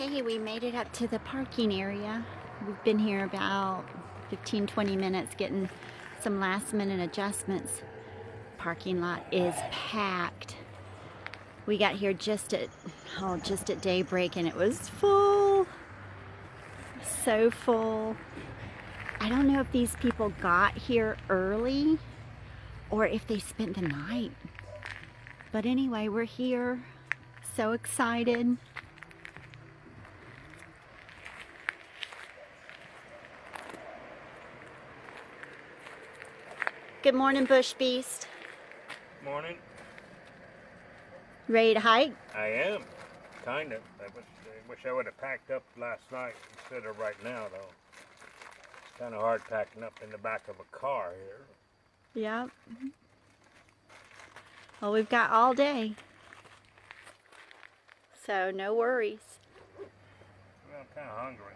Okay, we made it up to the parking area. We've been here about 15-20 minutes getting some last minute adjustments. Parking lot is packed. We got here just at daybreak and it was full. So full. I don't know if these people got here early or if they spent the night. But anyway, we're here. So excited. Good morning, Bush Beast. Morning. Ready to hike? I am, kind of. I wish I would have packed up last night instead of right now, though. It's kind of hard packing up in the back of a car here. Yep. Well, we've got all day, so no worries. Well, I'm kind of hungry.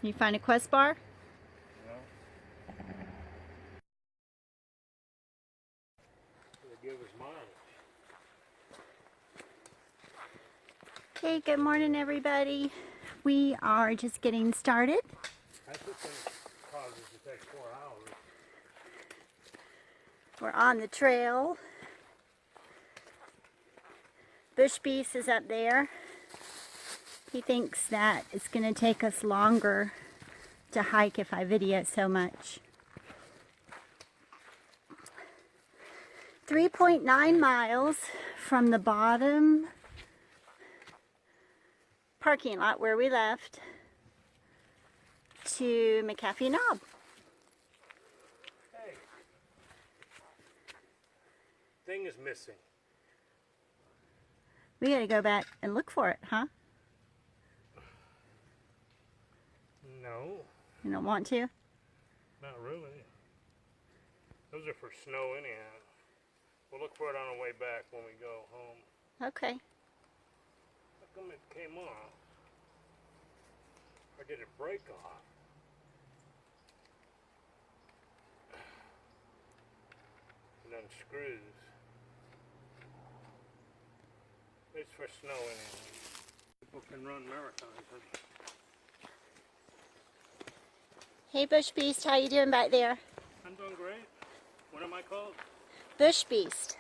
You find a Quest bar? No. Give us mileage. Okay, good morning, everybody. We are just getting started. I think it causes to take 4 hours. We're on the trail. Bush Beast is up there. He thinks that it's going to take us longer to hike if I video so much. 3.9 miles from the bottom parking lot where we left to McAfee Knob. Hey. Thing is missing. We gotta go back and look for it, huh? No. You don't want to? Not really. Those are for snow anyhow. We'll look for it on the way back when we go home. Okay. How come it came off? Or did it break off? It unscrews. It's for snow anyhow. People can run marathons. Hey Bush Beast, how you doing back there? I'm doing great. What am I called? Bush Beast.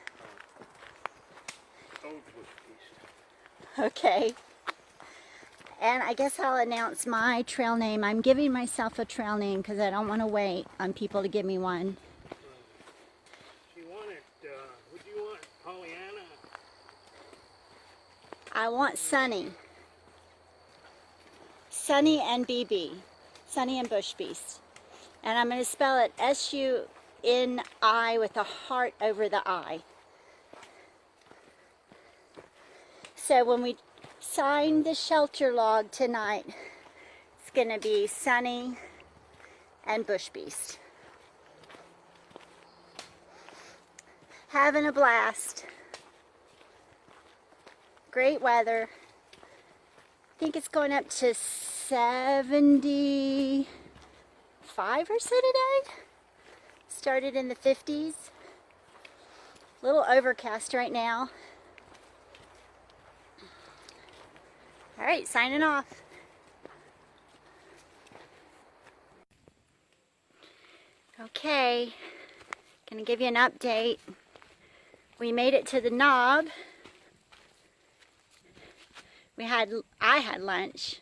Old Bush Beast. Okay. And I guess I'll announce my trail name. I'm giving myself a trail name because I don't want to wait on people to give me one. She wanted, what do you want? Pollyanna? I want Suni. Suni and BB. Suni and Bush Beast. And I'm going to spell it S-U-N-I with a heart over the I. So when we sign the shelter log tonight, it's going to be Suni and Bush Beast. Having a blast. Great weather. I think it's going up to 75 or so today. Started in the 50s. A little overcast right now. All right, signing off. Okay, gonna give you an update. We made it to the knob. I had lunch.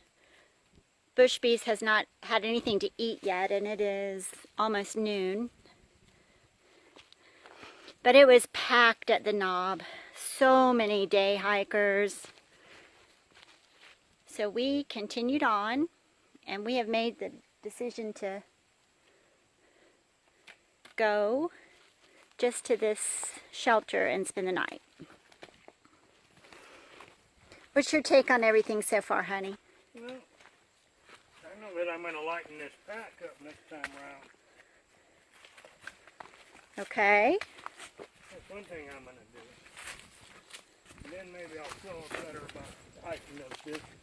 Bush Beast has not had anything to eat yet, and it is almost noon. But it was packed at the knob. So many day hikers. So we continued on, and we have made the decision to go just to this shelter and spend the night. What's your take on everything so far, honey? Well, I know that I'm going to lighten this pack up next time around. Okay. That's one thing I'm going to do. And then maybe I'll feel better about hiking those distances.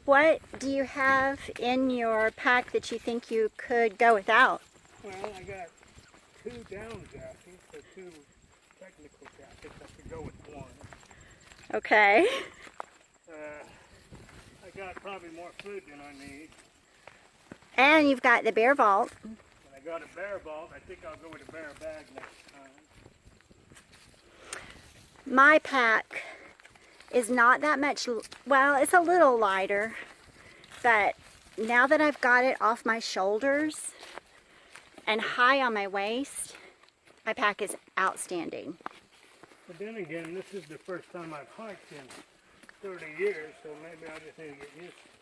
What do you have in your pack that you think you could go without? Well, I got 2 down jackets, or 2 technical jackets. I could go with one. Okay. got probably more food than I need. And you've got the bear vault. And I got a bear vault. I think I'll go with a bear bag next time. My pack is not that much, well, it's a little lighter, but now that I've got it off my shoulders and high on my waist, my pack is outstanding. But then again, this is the first time I've hiked in 30 years, so maybe I just need to get used to it.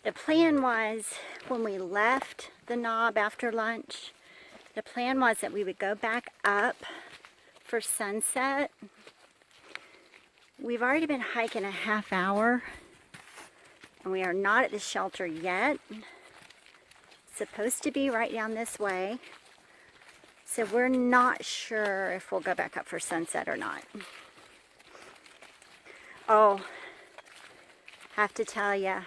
The plan was, when we left the knob after lunch, the plan was that we would go back up for sunset. We've already been hiking a half hour, and we are not at the shelter yet. It's supposed to be right down this way, so we're not sure if we'll go back up for sunset or not. Oh, have to tell you,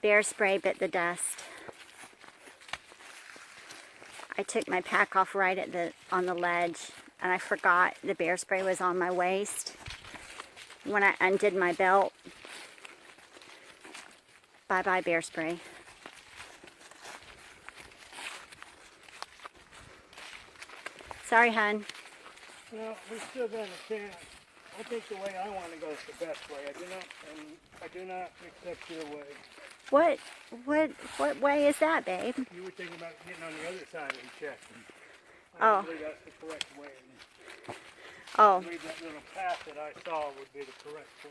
bear spray bit the dust. I took my pack off right at on the ledge, and I forgot the bear spray was on my waist. When I undid my belt, bye-bye bear spray. Sorry, hun. Well, we still got a chance. I think the way I want to go is the best way. I do not accept your way. What way is that, babe? You were thinking about getting on the other side and checking. Oh. I believe that's the correct way. Oh. I believe that little path that I saw would be the correct way.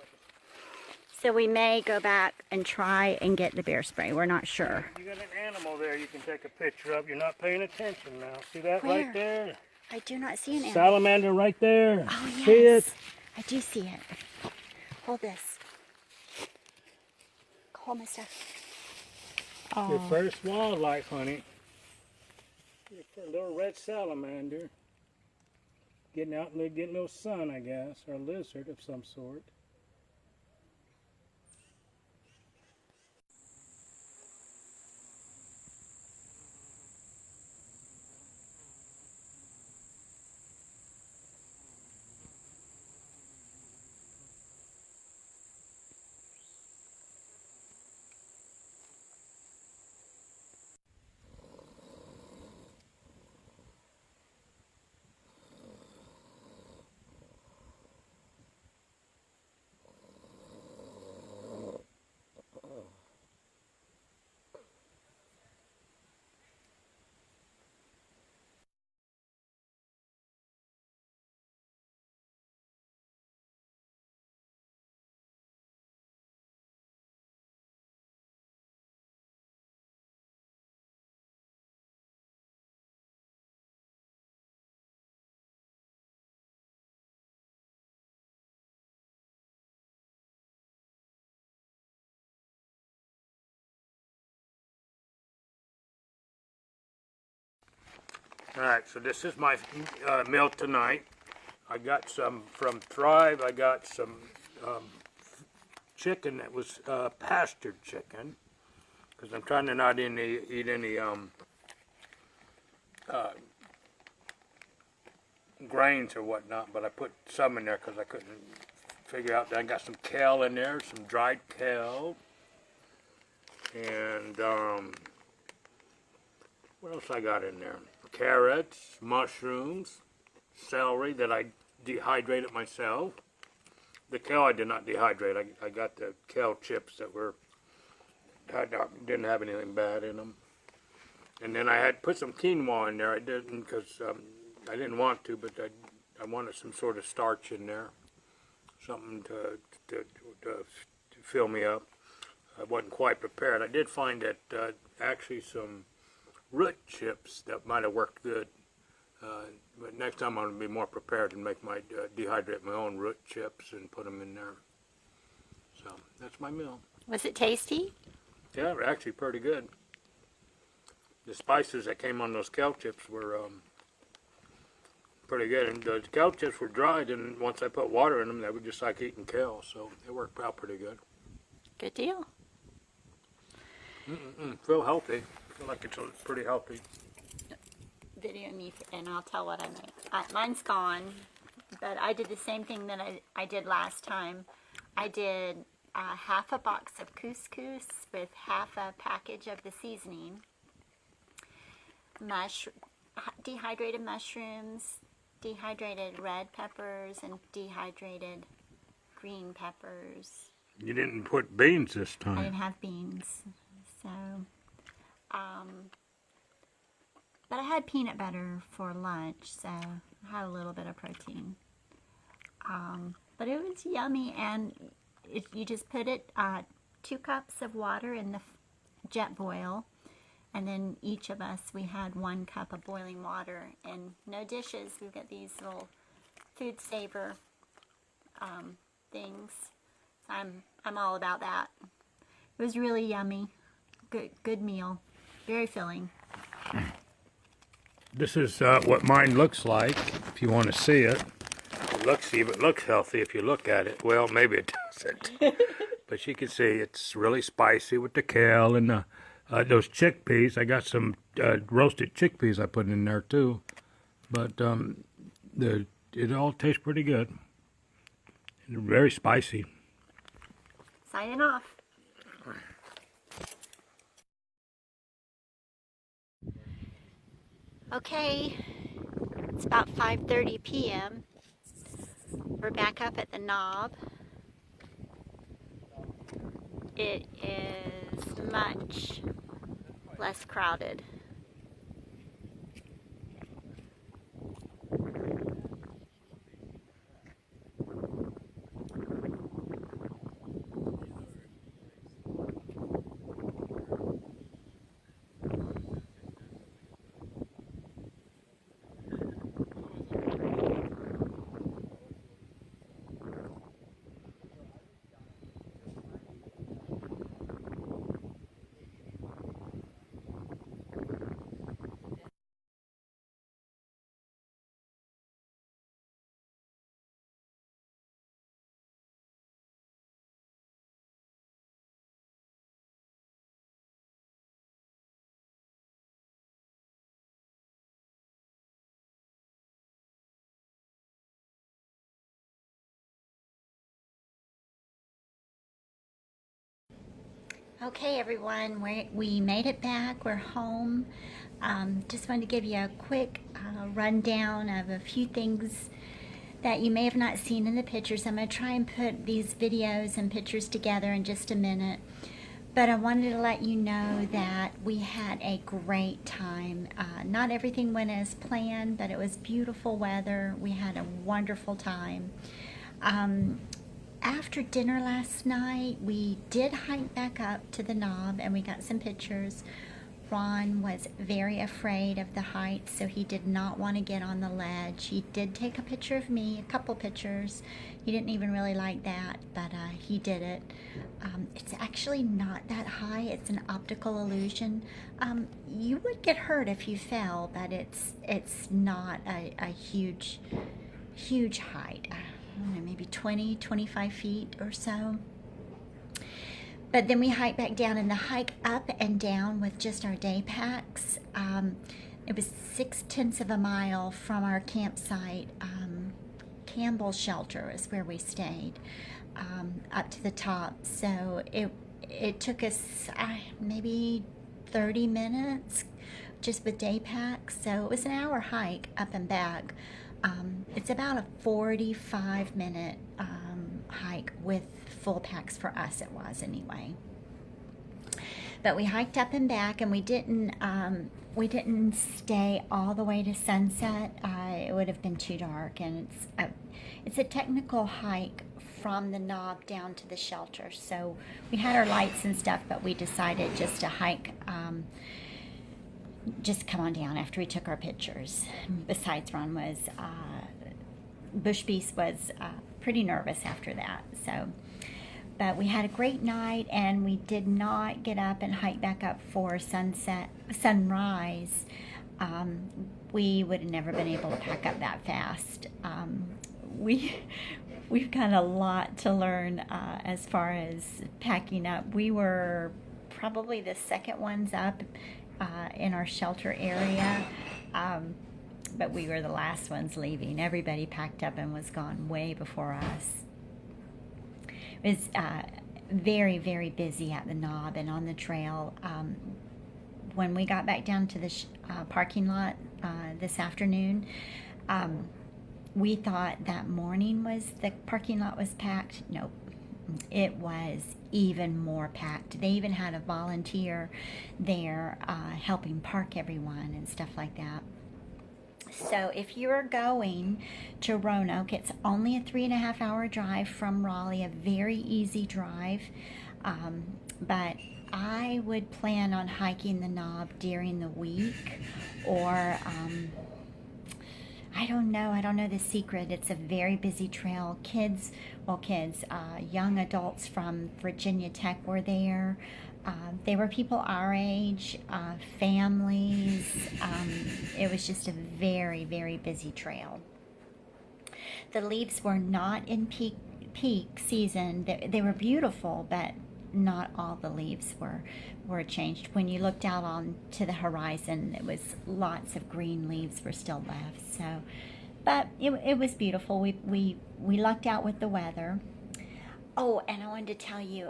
So we may go back and try and get the bear spray. We're not sure. You got an animal there you can take a picture of. You're not paying attention now. See that Where? right there? I do not see an animal. Salamander right there. Oh, yes. See it? I do see it. Hold this. Hold my stuff. Your Oh. first wildlife, honey. Your little red salamander. Getting out and getting a little sun, I guess, or a lizard of some sort. Alright, so this is my meal tonight. I got some from Thrive. I got some chicken that was pastured chicken, because I'm trying to not eat any grains or whatnot, but I put some in there because I couldn't figure out. I got some kale in there, some dried kale, and what else I got in there? Carrots, mushrooms, celery that I dehydrated myself. The kale I did not dehydrate. I got the kale chips that didn't have anything bad in them. And then I had put some quinoa in there. I didn't because I didn't want to, but I wanted some sort of starch in there, something to fill me up. I wasn't quite prepared. I did find that actually some root chips that might have worked good, but next time I'm going to be more prepared and make dehydrate my own root chips and put them in there. So that's my meal. Was it tasty? Yeah, they're actually pretty good. The spices that came on those kale chips were pretty good, and the kale chips were dried, and once I put water in them, they were just like eating kale, so it worked out pretty good. Good deal. Feel healthy. Feel like it's pretty healthy. Video me and I'll tell what I made. Mine's gone, but I did the same thing that I did last time. I did half a box of couscous with half a package of the seasoning, dehydrated mushrooms, dehydrated red peppers, and dehydrated green peppers. You didn't put beans this time. I didn't have beans, so but I had peanut butter for lunch, so I had a little bit of protein. But it was yummy, and you just put it 2 cups of water in the jet boil, and then each of us, we had 1 cup of boiling water, and no dishes. We've got these little food saver things. I'm all about that. It was really yummy. Good meal. Very filling. This is what mine looks like, if you want to see it. It looks healthy if you look at it. Well, maybe it doesn't. But you can see it's really spicy with the kale and those chickpeas. I got some roasted chickpeas I put in there too. But it all tastes pretty good. And very spicy. Signing off. Okay, it's about 5:30 p.m. We're back up at the Knob. It is much less crowded. Okay, everyone, we made it back. We're home. Just wanted to give you a quick rundown of a few things that you may have not seen in the pictures. I'm going to try and put these videos and pictures together in just a minute. But I wanted to let you know that we had a great time. Not everything went as planned, but it was beautiful weather. We had a wonderful time. After dinner last night, we did hike back up to the Knob and we got some pictures. Ron was very afraid of the heights, so he did not want to get on the ledge. He did take a picture of me, a couple pictures. He didn't even really like that, but he did it. It's actually not that high. It's an optical illusion. You would get hurt if you fell, but it's not a huge height. I don't know, maybe 20, 25 feet or so. But then we hiked back down, and the hike up and down with just our day packs, it was 6/10 of a mile from our campsite. Campbell's Shelter is where we stayed, up to the top. So it took us maybe 30 minutes just with day packs. So it was an hour hike up and back. It's about a 45-minute hike with full packs for us. It was anyway. But we hiked up and back, and we didn't stay all the way to sunset. It would have been too dark, and it's a technical hike from the Knob down to the shelter. So we had our lights and stuff, but we decided just to hike. Just come on down after we took our pictures. Besides, Ron was, Bush Beast was pretty nervous after that. So, but we had a great night, and we did not get up and hike back up for sunrise. We would have never been able to pack up that fast. We've got a lot to learn as far as packing up. We were probably the second ones up in our shelter area. But we were the last ones leaving. Everybody packed up and was gone way before us. It was very, very busy at the Knob and on the trail. When we got back down to the parking lot this afternoon, we thought that morning the parking lot was packed. Nope, it was even more packed. They even had a volunteer there helping park everyone and stuff like that. So if you're going to Roanoke, it's only a 3.5 hour drive from Raleigh, a very easy drive. But I would plan on hiking the Knob during the week, or I don't know the secret. It's a very busy trail. Young adults from Virginia Tech were there. They were people our age, families. It was just a very, very busy trail. The leaves were not in peak season. They were beautiful, but not all the leaves were changed. When you looked out on to the horizon, it was lots of green leaves were still left. So, but it was beautiful. We lucked out with the weather. Oh, and I wanted to tell you,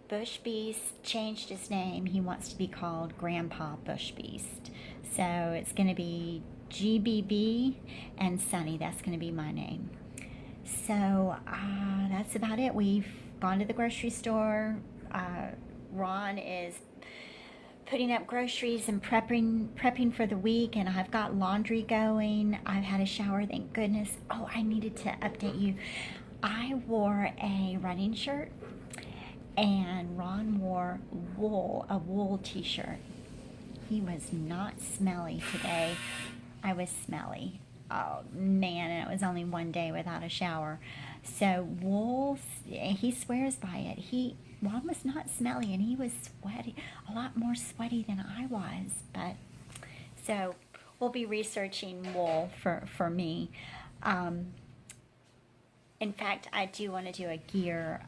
Bush Beast changed his name. He wants to be called Grandpa Bush Beast. So it's going to be GBB and Suni. That's going to be my name. So that's about it. We've gone to the grocery store. Ron is putting up groceries and prepping for the week, and I've got laundry going. I've had a shower, thank goodness. Oh, I needed to update you. I wore a running shirt, and Ron wore a wool t-shirt. He was not smelly today. I was smelly. Oh man, and it was only one day without a shower. So wool, he swears by it. Ron was not smelly, and he was sweaty, a lot more sweaty than I was. But so we'll be researching wool for me. In fact, I do want to do a gear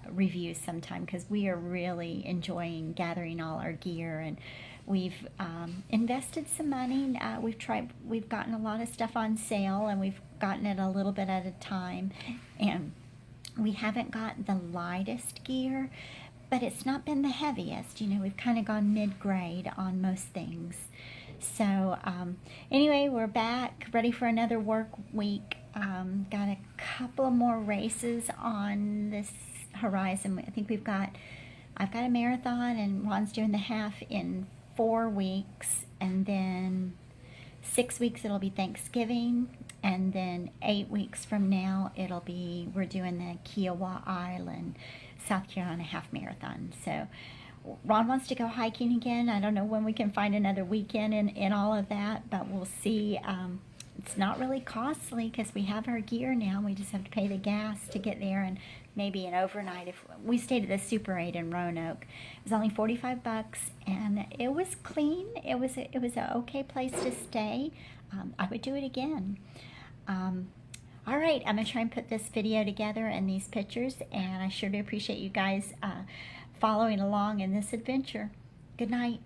review sometime, because we are really enjoying gathering all our gear, and we've invested some money. We've gotten a lot of stuff on sale, and we've gotten it a little bit at a time, and we haven't got the lightest gear, but it's not been the heaviest. We've kind of gone mid-grade on most things. So anyway, we're back, ready for another work week. Got a couple of more races on this horizon. I think I've got a marathon, and Ron's doing the half in 4 weeks, and then 6 weeks it'll be Thanksgiving, and then 8 weeks from now we're doing the Kiowa Island, South Carolina half marathon. So Ron wants to go hiking again. I don't know when we can find another weekend in all of that, but we'll see. It's not really costly, because we have our gear now. We just have to pay the gas to get there, and maybe an overnight. If we stayed at the Super 8 in Roanoke, it was only $45, and it was clean. It was an okay place to stay. I would do it again. All right, I'm gonna try and put this video together and these pictures, and I sure do appreciate you guys following along in this adventure. Good night.